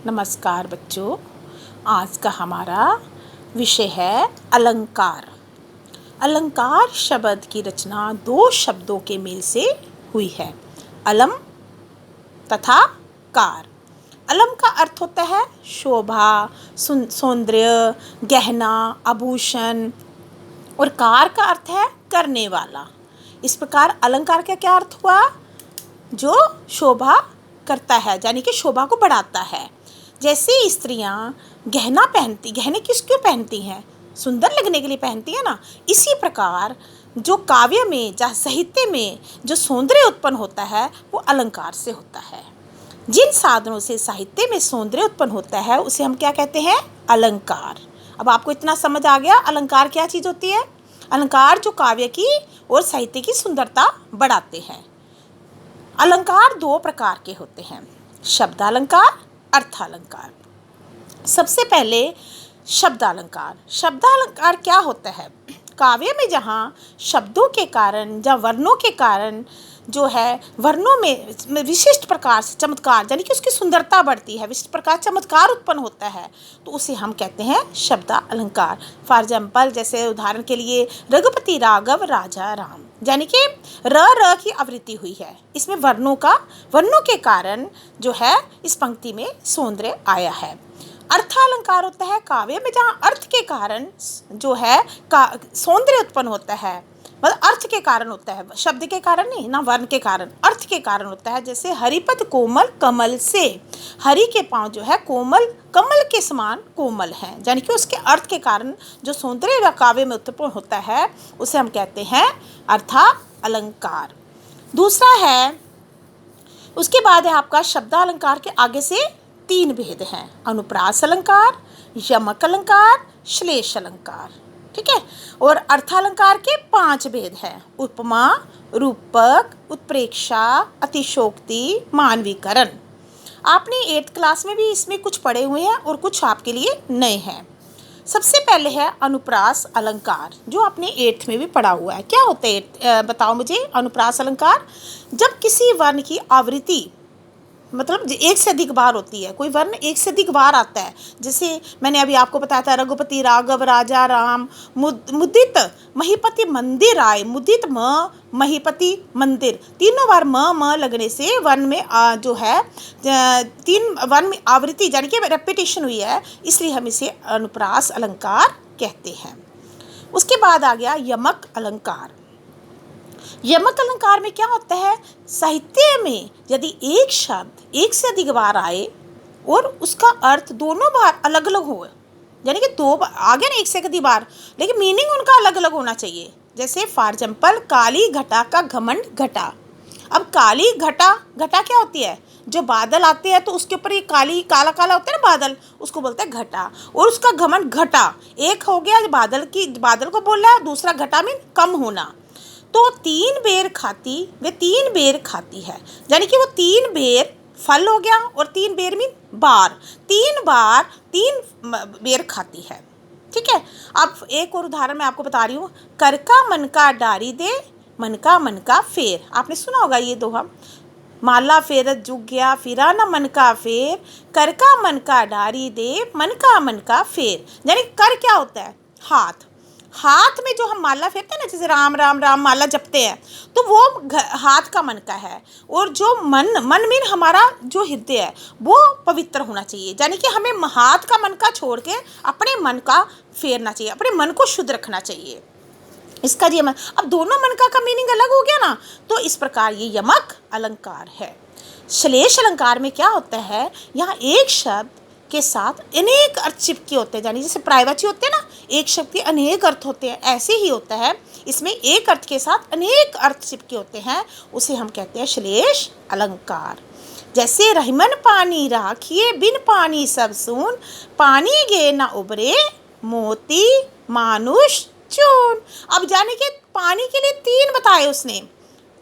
नमस्कार बच्चों। आज का हमारा विषय है अलंकार। अलंकार शब्द की रचना दो शब्दों के मेल से हुई है, अलम तथा कार। अलम का अर्थ होता है शोभा, सौंदर्य, गहना, आभूषण, और कार का अर्थ है करने वाला। इस प्रकार अलंकार का क्या अर्थ हुआ? जो शोभा करता है, यानी कि शोभा को बढ़ाता है। जैसे स्त्रियां गहने क्यों पहनती हैं? सुंदर लगने के लिए पहनती है ना। इसी प्रकार जो काव्य में या साहित्य में जो सौंदर्य उत्पन्न होता है वो अलंकार से होता है। जिन साधनों से साहित्य में सौंदर्य उत्पन्न होता है उसे हम क्या कहते हैं? अलंकार। अब आपको इतना समझ आ गया अलंकार क्या चीज़ होती है? अलंकार जो काव्य की और साहित्य की सुंदरता बढ़ाते हैं। अलंकार दो प्रकार के होते हैं, शब्दालंकार, अर्थालंकार। सबसे पहले शब्दालंकार। शब्दालंकार क्या होता है? काव्य में जहाँ शब्दों के कारण या वर्णों के कारण जो है वर्णों में विशिष्ट प्रकार से चमत्कार, यानी कि उसकी सुंदरता बढ़ती है, विशिष्ट प्रकार चमत्कार उत्पन्न होता है, तो उसे हम कहते हैं शब्दालंकार। फॉर एग्जाम्पल, जैसे उदाहरण के लिए रघुपति राघव राजा राम, यानी कि र की आवृत्ति हुई है। इसमें वर्णों के कारण जो है इस पंक्ति में सौंदर्य आया है। अर्थालंकार होता है काव्य में जहाँ अर्थ के कारण जो है सौंदर्य उत्पन्न होता है, मतलब अर्थ के कारण होता है, शब्द के कारण नहीं, ना वर्ण के कारण, अर्थ के कारण होता है। जैसे हरिपद कोमल कमल से, हरि के पांव जो है कोमल कमल के समान कोमल हैं, यानी कि उसके अर्थ के कारण जो सौंदर्य काव्य में उत्पन्न होता है उसे हम कहते हैं अर्थालंकार। दूसरा है, उसके बाद है आपका शब्दालंकार के आगे से तीन भेद हैं, अनुप्रास अलंकार, यमक अलंकार, श्लेष अलंकार। ठीक है। और अर्थालंकार के 5 भेद हैं, उपमा, रूपक, उत्प्रेक्षा, अतिशोक्ति, मानवीकरण। आपने 8th क्लास में भी इसमें कुछ पढ़े हुए हैं और कुछ आपके लिए नए हैं। सबसे पहले है अनुप्रास अलंकार, जो आपने 8th में भी पढ़ा हुआ है। क्या होता है बताओ मुझे? अनुप्रास अलंकार जब किसी वर्ण की आवृत्ति, मतलब एक से अधिक बार होती है, कोई वर्ण एक से अधिक बार आता है। जैसे मैंने अभी आपको बताया था, रघुपति राघव राजा राम, मुदित महीपति मंदिर आए, मुदित महीपति मंदिर, तीनों बार म लगने से वर्ण में जो है 3 वर्ण में आवृत्ति, यानी कि रेपिटेशन हुई है, इसलिए हम इसे अनुप्रास अलंकार कहते हैं। उसके बाद आ गया यमक अलंकार। यमक अलंकार में क्या होता है? साहित्य में यदि एक शब्द एक से अधिक बार आए और उसका अर्थ दोनों बार अलग अलग हो, यानी कि 2 बार आ गया ना, एक से अधिक बार, लेकिन मीनिंग उनका अलग अलग होना चाहिए। जैसे फॉर एग्जाम्पल, काली घटा का घमंड घटा। अब काली घटा क्या होती है? जो बादल आते हैं तो उसके ऊपर ये काला काला होता है ना बादल, उसको बोलते हैं घटा। और उसका घमंड घटा, एक हो गया बादल को बोल रहा है, दूसरा घटा मीन कम होना। तो 3 बेर खाती वे 3 बेर खाती है, यानी कि वो 3 बेर फल हो गया, और 3 बेर मीन बार, 3 बार 3 बेर खाती है। ठीक है। अब एक और उदाहरण मैं आपको बता रही हूँ, कर का मन का डारी दे, मन का फेर। आपने सुना होगा ये दोहा, माला फेरत जुग गया फिरा न मन का फेर, कर का मन का डारी दे, मन का फेर। यानी कर क्या होता है? हाथ में जो हम माला फेरते हैं ना, जैसे राम राम राम माला जपते हैं, तो वो हाथ का मन का है। और जो मन मीन हमारा जो हृदय है वो पवित्र होना चाहिए, यानी कि हमें हाथ का मन का छोड़ के अपने मन का फेरना चाहिए, अपने मन को शुद्ध रखना चाहिए। इसका ये अब दोनों मन का मीनिंग अलग हो गया ना, तो इस प्रकार ये यमक अलंकार है। श्लेष अलंकार में क्या होता है? यहाँ एक शब्द के साथ अनेक अर्थ चिपके होते हैं, यानी जैसे प्रायवाची होते हैं ना, एक शब्द के अनेक अर्थ होते हैं, ऐसे ही होता है इसमें एक अर्थ के साथ अनेक अर्थ चिपके होते हैं, उसे हम कहते हैं श्लेष अलंकार। जैसे रहीमन पानी राखिए, बिन पानी सब सून, पानी गे न उबरे, मोती मानुष चून। अब जाने के पानी के लिए 3 बताए उसने,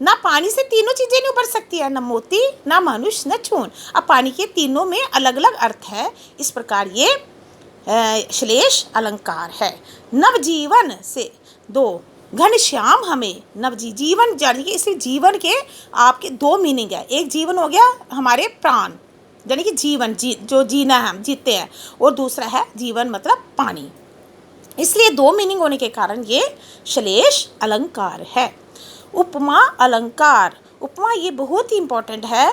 ना पानी से तीनों चीज़ें नहीं उबर सकती है, ना मोती, ना मनुष्य, न चून। अब पानी के तीनों में अलग अलग अर्थ है। इस प्रकार ये श्लेष अलंकार है। नवजीवन से 2, घनश्याम हमें, जीवन, यानी कि इसी जीवन के आपके 2 मीनिंग है। एक जीवन हो गया हमारे प्राण, यानी कि जीवन, जो जीना है, हम जीते हैं, और दूसरा है जीवन मतलब पानी। इसलिए दो मीनिंग होने के कारण ये श्लेष अलंकार है। उपमा अलंकार, उपमा ये बहुत ही इम्पोर्टेंट है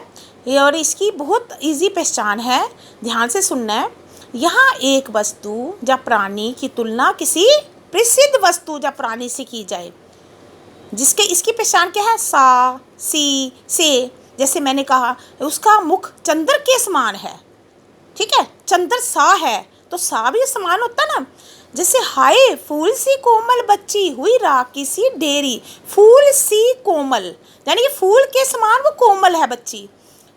और इसकी बहुत इजी पहचान है, ध्यान से सुनना है। यहाँ एक वस्तु या प्राणी की तुलना किसी प्रसिद्ध वस्तु या प्राणी से की जाए, जिसके इसकी पहचान क्या है, सा, सी, से। जैसे मैंने कहा उसका मुख चंद्र के समान है, ठीक है, चंद्र सा है तो सा भी समान होता ना। जैसे हाय फूल सी कोमल बच्ची हुई राखी सी डेरी, फूल सी कोमल यानी कि फूल के समान वो कोमल है बच्ची।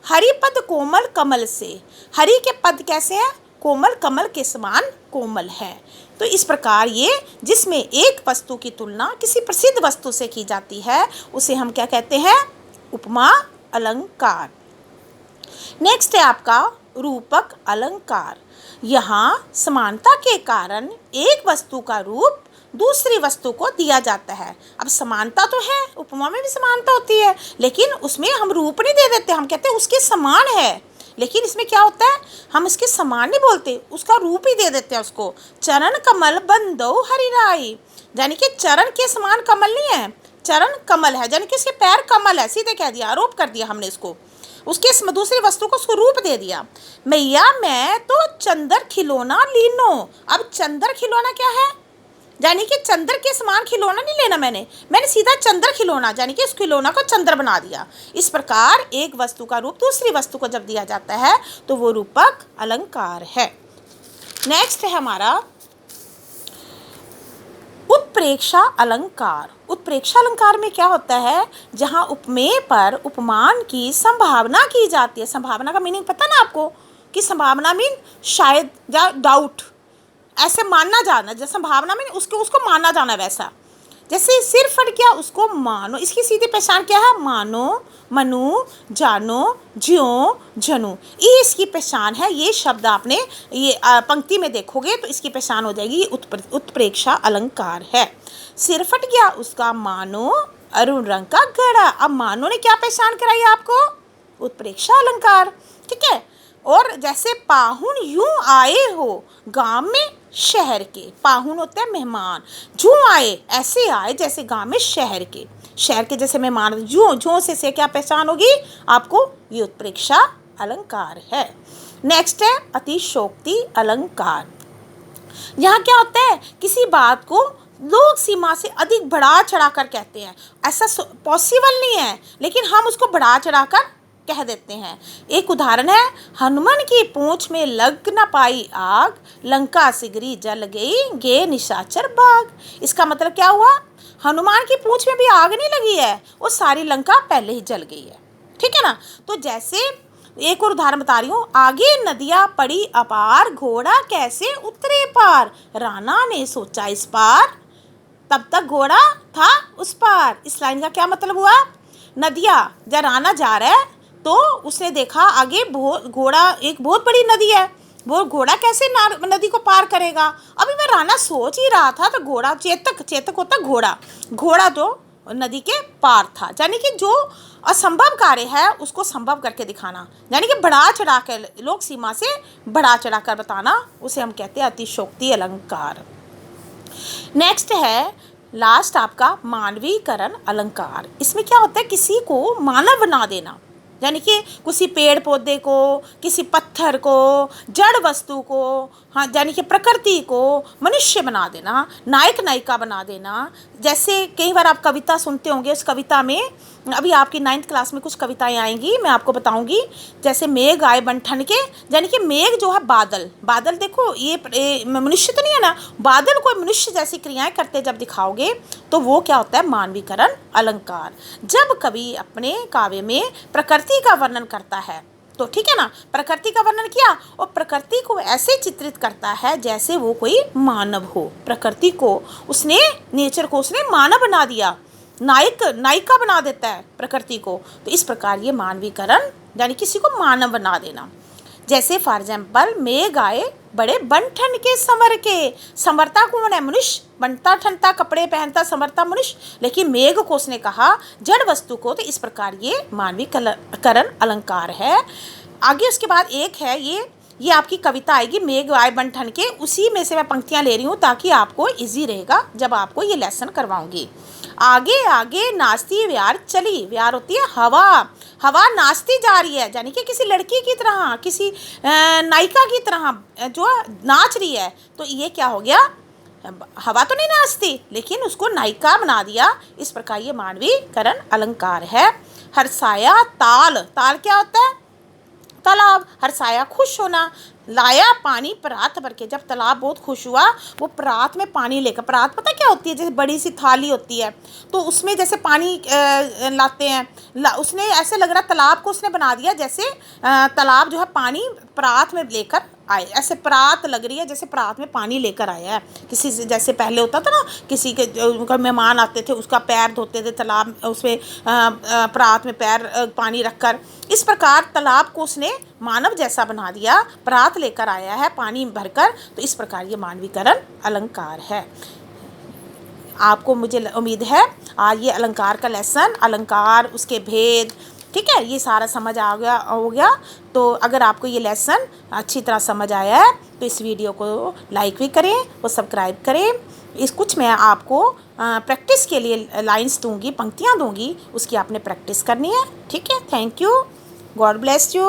हरि पद कोमल कमल से, हरि के पद कैसे हैं, कोमल, कमल के समान कोमल है। तो इस प्रकार ये जिसमें एक वस्तु की तुलना किसी प्रसिद्ध वस्तु से की जाती है उसे हम क्या कहते हैं, उपमा अलंकार। नेक्स्ट है आपका रूपक अलंकार। यहाँ समानता के कारण एक वस्तु का रूप दूसरी वस्तु को दिया जाता है। अब समानता तो है, उपमा में भी समानता होती है, लेकिन उसमें हम रूप नहीं दे देते, हम कहते हैं उसके समान है। लेकिन इसमें क्या होता है, हम इसके समान नहीं बोलते, उसका रूप ही दे देते हैं उसको। चरण कमल बंदो हरिराई, यानी कि चरण के समान कमल नहीं है, चरण कमल है, यानी कि उसके पैर कमल है, सीधे कह दिया, आरोप कर दिया हमने इसको, उसके दूसरी वस्तु को उसको रूप दे दिया। मैया मैं तो चंदर खिलौना लीनो, अब चंदर खिलौना क्या है, यानी कि चंद्र के समान खिलौना नहीं लेना मैंने सीधा चंद्र खिलौना, यानी कि उस खिलौना को चंद्र बना दिया। इस प्रकार एक वस्तु का रूप दूसरी वस्तु को जब दिया जाता है तो वो रूपक अलंकार है। नेक्स्ट है हमारा उत्प्रेक्षा अलंकार। उत्प्रेक्षा अलंकार में क्या होता है, जहाँ उपमेय पर उपमान की संभावना की जाती है। संभावना का मीनिंग पता ना आपको, कि संभावना मीन शायद या डाउट, ऐसे मानना जाना, जैसे संभावना में उसको माना जाना, वैसा जैसे सिर फट गया उसको मानो, इसकी सीधी पहचान क्या है, मानो, मनु, जानो, ज्यों, जनु, ये इसकी पहचान है। ये शब्द आपने ये पंक्ति में देखोगे तो इसकी पहचान हो जाएगी, उत्प्रेक्षा अलंकार है। सिर फट गया उसका मानो अरुण रंग का घड़ा, अब मानो ने क्या पहचान कराई आपको, उत्प्रेक्षा अलंकार, ठीक है। और जैसे पाहुन यूं आए हो गांव में शहर के, पाहुन होते हैं मेहमान, यूं आए ऐसे आए जैसे गांव में शहर के जैसे मेहमान, यूं से क्या पहचान होगी आपको, ये उत्प्रेक्षा अलंकार है। नेक्स्ट है अतिशोक्ति अलंकार। यहाँ क्या होता है, किसी बात को लोग सीमा से अधिक बढ़ा चढ़ा कर कहते हैं, ऐसा पॉसिबल नहीं है लेकिन हम उसको बढ़ा चढ़ा कर कह देते हैं। एक उदाहरण है, हनुमान की पूंछ में लग न पाई आग, लंका सिगरी जल गई गे निशाचर बाग। इसका मतलब क्या हुआ, हनुमान की पूंछ में भी आग नहीं लगी है, वो सारी लंका पहले ही जल गई है, ठीक है ना। तो जैसे एक और उदाहरण बता रही हूँ, आगे नदियाँ पड़ी अपार घोड़ा कैसे उतरे पार, राणा ने सोचा इस पार तब तक घोड़ा था उस पार। इस लाइन का क्या मतलब हुआ, नदियाँ जब राणा जा रहा है तो उसने देखा आगे एक बहुत बड़ी नदी है, वो घोड़ा कैसे नदी को पार करेगा। अभी मैं राणा सोच ही रहा था तो घोड़ा, चेतक होता घोड़ा तो नदी के पार था, यानी कि जो असंभव कार्य है उसको संभव करके दिखाना, यानी कि बढ़ा चढ़ा कर, लोक सीमा से बढ़ा चढ़ा कर बताना, उसे हम कहते हैं अतिशोक्ति अलंकार। नेक्स्ट है लास्ट आपका मानवीकरण अलंकार। इसमें क्या होता है, किसी को मानव बना देना, यानी कि किसी पेड़ पौधे को, किसी पत्थर को, जड़ वस्तु को, हाँ यानी कि प्रकृति को मनुष्य बना देना, नायक नायिका बना देना। जैसे कई बार आप कविता सुनते होंगे, उस कविता में अभी आपकी 9th क्लास में कुछ कविताएं आएंगी, मैं आपको बताऊंगी। जैसे मेघ आए बन ठन के, यानी कि मेघ जो है बादल देखो, ये मनुष्य तो नहीं है ना, बादल को मनुष्य जैसी क्रियाएं करते जब दिखाओगे तो वो क्या होता है, मानवीकरण अलंकार। जब कवि अपने काव्य में प्रकृति का वर्णन करता है तो ठीक है ना, प्रकृति का वर्णन किया और प्रकृति को ऐसे चित्रित करता है जैसे वो कोई मानव हो। प्रकृति को उसने, नेचर को उसने मानव बना दिया, नायिका बना देता है प्रकृति को। तो इस प्रकार ये मानवीकरण, यानी किसी को मानव बना देना। जैसे फॉर एग्जाम्पल, मेघ आए बड़े बन ठन के संवर के, संवरता कौन है, मनुष्य, बनता ठनता कपड़े पहनता संवरता मनुष्य, लेकिन मेघ को उसने कहा जड़ वस्तु को। तो इस प्रकार ये मानवीकरण अलंकार है। आगे उसके बाद एक है ये आपकी कविता आएगी मेघ आए बन ठन के, उसी में से मैं पंक्तियाँ ले रही हूँ ताकि आपको इजी रहेगा जब आपको ये लेसन करवाऊँगी। आगे आगे नाचती व्यार चली, व्यार होती है हवा, हवा नाचती जा रही है, यानी कि किसी लड़की की तरह, किसी नायिका की तरह जो नाच रही है। तो ये क्या हो गया, हवा तो नहीं नाचती लेकिन उसको नायिका बना दिया। इस प्रकार ये मानवीकरण अलंकार है। हर्षाया ताल, ताल क्या होता है, तालाब। हर्षाया खुश होना, लाया पानी परात भर के, जब तालाब बहुत खुश हुआ वो परात में पानी लेकर, परात पता क्या होती है, जैसे बड़ी सी थाली होती है तो उसमें जैसे पानी लाते हैं, उसने ऐसे लग रहा तालाब को उसने बना दिया जैसे तालाब जो है पानी परात में लेकर आए, ऐसे परात लग रही है जैसे परात में पानी लेकर आया है। किसी से जैसे पहले होता था ना, किसी के उनका मेहमान आते थे उसका पैर धोते थे तालाब उसमें परात में पैर पानी रखकर, इस प्रकार तालाब को उसने मानव जैसा बना दिया, परात लेकर आया है पानी भरकर। तो इस प्रकार ये मानवीकरण अलंकार है। आपको मुझे उम्मीद है आज ये अलंकार का लेसन, अलंकार उसके भेद, ठीक है, ये सारा समझ आ गया हो गया। तो अगर आपको ये लेसन अच्छी तरह समझ आया है तो इस वीडियो को लाइक भी करें और सब्सक्राइब करें। इस कुछ मैं आपको प्रैक्टिस के लिए लाइंस दूंगी, पंक्तियाँ दूंगी, उसकी आपने प्रैक्टिस करनी है, ठीक है। Thank you, God bless you.